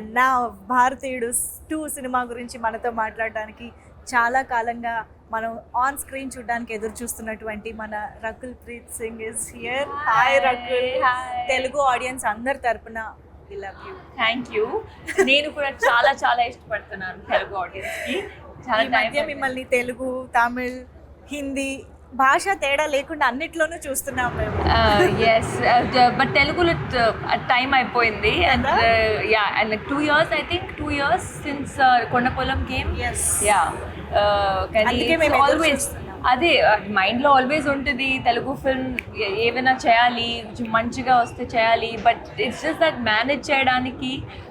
And నా భారతీయుడు 2 cinema గురించి మనతో మాట్లాడడానికి చాలా కాలంగా మనం ఆన్ స్క్రీన్ చూడడానికి ఎదురు చూస్తున్నటువంటి మన Rakul Preet Singh is here. Hi Rakul. Telugu audience అందరి తరపున we love you. Thank you. నేను కూడా చాలా చాలా ఇష్టపడుతున్నాను తెలుగు ఆడియన్స్కి. చాలా ఈ మధ్య మిమ్మల్ని తెలుగు, తమిళ్, హిందీ భాష తేడా లేకుండా అన్నిట్లోనూ చూస్తున్నాం మేము. ఎస్, బట్ తెలుగులో టైం అయిపోయింది. And yeah, and 2 years, I think 2 years since Kondapolam came. Yes. Yeah, కానీ అందుకే మేము ఎదురు ఆల్వేస్ చూస్తున్నాం. అదే మైండ్లో ఆల్వేస్ ఉంటుంది తెలుగు ఫిల్మ్ ఏమైనా చేయాలి, మంచిగా వస్తే చేయాలి, but it's just that manage చేయడానికి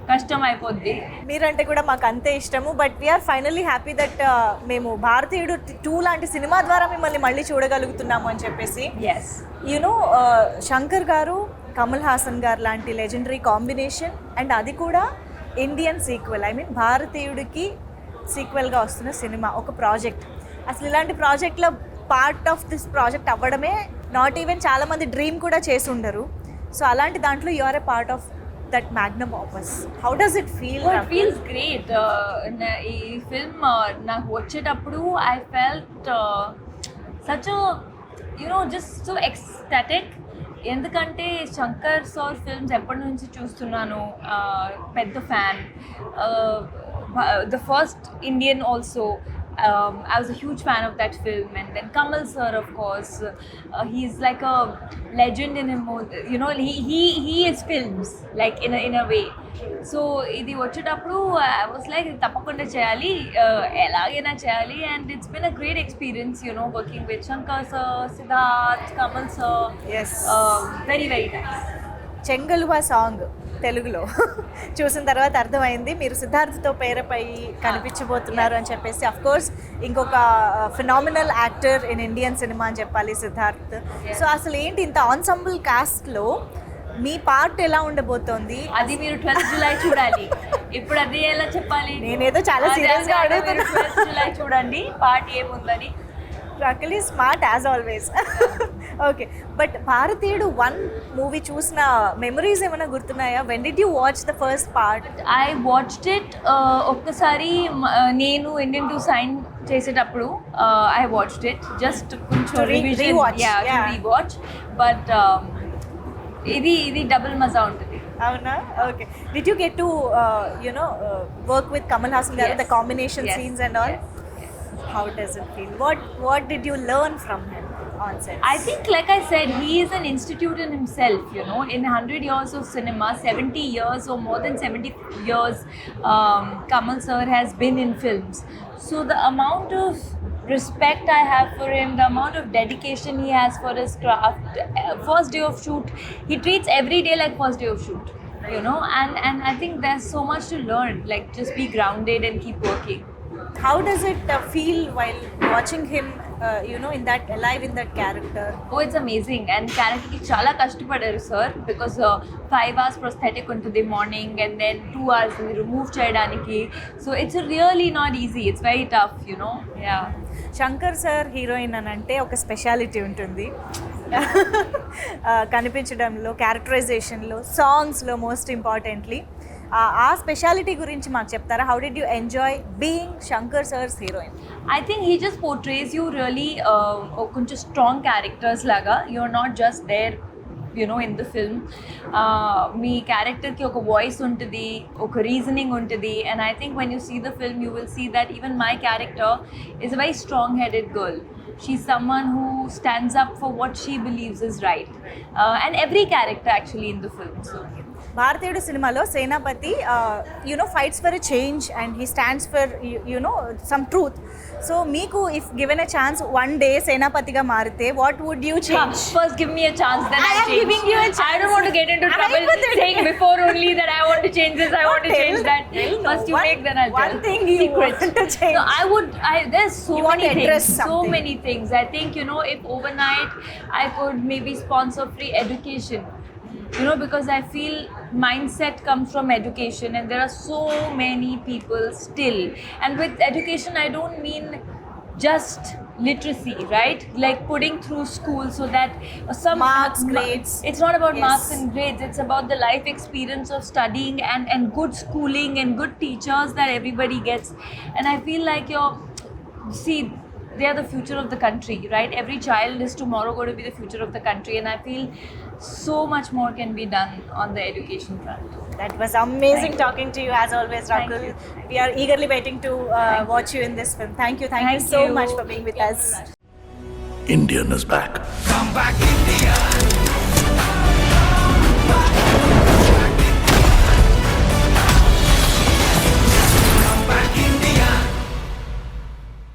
కష్టం అయిపోద్ది. మీరంటే కూడా మాకు అంతే ఇష్టము. But we are finally happy that మేము భారతీయుడు 2 లాంటి సినిమా ద్వారా మిమ్మల్ని మళ్ళీ చూడగలుగుతున్నాము అని చెప్పేసి. ఎస్, యూనో శంకర్ గారు, కమల్ హాసన్ గారు లాంటి లెజెండరీ కాంబినేషన్, అండ్ అది కూడా ఇండియన్ సీక్వెల్. ఐ మీన్ భారతీయుడికి సీక్వెల్గా వస్తున్న సినిమా, ఒక ప్రాజెక్ట్. అసలు ఇలాంటి ప్రాజెక్ట్లో పార్ట్ ఆఫ్ దిస్ ప్రాజెక్ట్ అవ్వడమే నాట్ ఈవెన్ చాలామంది డ్రీమ్ కూడా చేసి ఉండరు. సో అలాంటి దాంట్లో you are a part of that magnum opus. How does it feel? It feels great. ఈ ఫిల్మ్ నాకు వచ్చేటప్పుడు I felt such just so ecstatic. ఎందుకంటే శంకర్ సార్ ఫిల్మ్స్ ఎప్పటి నుంచి చూస్తున్నాను, పెద్ద fan. The first Indian also. I was a huge fan of that film, and then Kamal sir, of course, he's like a legend in him. He is films like in a way. So ఇది వచ్చేటప్పుడు I was like తప్పకుండా చేయాలి, ఎలాగైనా చేయాలి. And it's been a great experience, working with Shankar sir, Siddharth, Kamal sir. Yes. Very very nice. Chengaluva song తెలుగులో చూసిన తర్వాత అర్థమైంది మీరు సిద్ధార్థ్తో పేరపై కనిపించబోతున్నారు అని చెప్పేసి. అఫ్ కోర్స్ ఇంకొక phenomenal actor in Indian cinema అని చెప్పాలి సిద్ధార్థ్. సో అసలు ఏంటి ఇంత ఆన్సంబుల్ కాస్ట్లో మీ పార్ట్ ఎలా ఉండబోతోంది? అది మీరు 12th July చూడాలి. ఇప్పుడు అది ఎలా చెప్పాలి? నేనేదో చాలా సీరియస్గా అడుగుతున్నా. 12th July చూడండి పార్ట్ ఏముందని. Rakul is smart as always. Okay, but Bharateeyudu 1 movie చూసిన మెమరీస్ ఏమైనా గుర్తున్నాయా? When did you watch the first part? I watched it ఒక్కసారి నేను ఇండియన్ 2 సైన్ చేసేటప్పుడు ఐ వాచ్డ్ ఇట్ జస్ట్ కొంచెం రీవాచ్. బట్ ఇది డబుల్ మజా ఉంటుంది. అవునా? Okay. Did you get to work with Kamal Haasan garu, the combination scenes and all? How does it feel? What did you learn from him on set? I think, like I said, he is an institute in himself. In 100 years of cinema, 70 years or more than 70 years, Kamal sir has been in films. So the amount of respect I have for him, the amount of dedication he has for his craft. First day of shoot, he treats every day like first day of shoot. And I think there's so much to learn. Like, just be grounded and keep working. How does it feel while watching him, in that alive in that character? Oh, it's amazing. And character ki chala kashtapadaru sir, because 5 hours prosthetic untadi morning and then 2 hours remove cheyadaniki. So it's really not easy. It's very tough, Yeah. Shankar sir heroine అని అంటే ఒక speciality ఉంటుంది. కనిపించడంలో, క్యారెక్టరైజేషన్లో, సాంగ్స్లో most importantly. ఆ speciality గురించి మాకు చెప్తారా? How did you enjoy being Shankar sir's heroine? I think he just portrays you really కొంచెం స్ట్రాంగ్ క్యారెక్టర్స్ లాగా. You're not just there in the film. మీ క్యారెక్టర్కి ఒక వాయిస్ ఉంటుంది, ఒక రీజనింగ్ ఉంటుంది. And I think when you see the film, you will see that even my character is a very strong-headed girl. She's someone who stands up for what she believes is right. And every character actually in the film. So Bharateeyudu సినిమాలో Senapathi fights for a change and he stands for some truth. So మీకు if given a chance 1 day సేనాపతిగా మారితే what would you change? First give me a chance, then I am change. giving you a chance. I don't want to get into trouble saying before only that I want to change this, I want to change that. First you make, then I'll tell. One thing you want to change. No, there's so You want many to address things. So something. many things. I think, if overnight I could maybe sponsor free education. Because I feel mindset comes from education, and there are so many people still. And with education, I don't mean just literacy, right? Like putting through school so that some Marks, grades. It's not about Yes. marks and grades. It's about the life experience of studying and good schooling and good teachers that everybody gets. And I feel like see, they are the future of the country, right? Every child is tomorrow going to be the future of the country, and I feel so much more can be done on the education front. That was amazing talking to you as always, Thank Rakul. you. We are eagerly waiting to watch you in this film. Thank you Thank so you. much for being with us. Indian is back. Come back, India.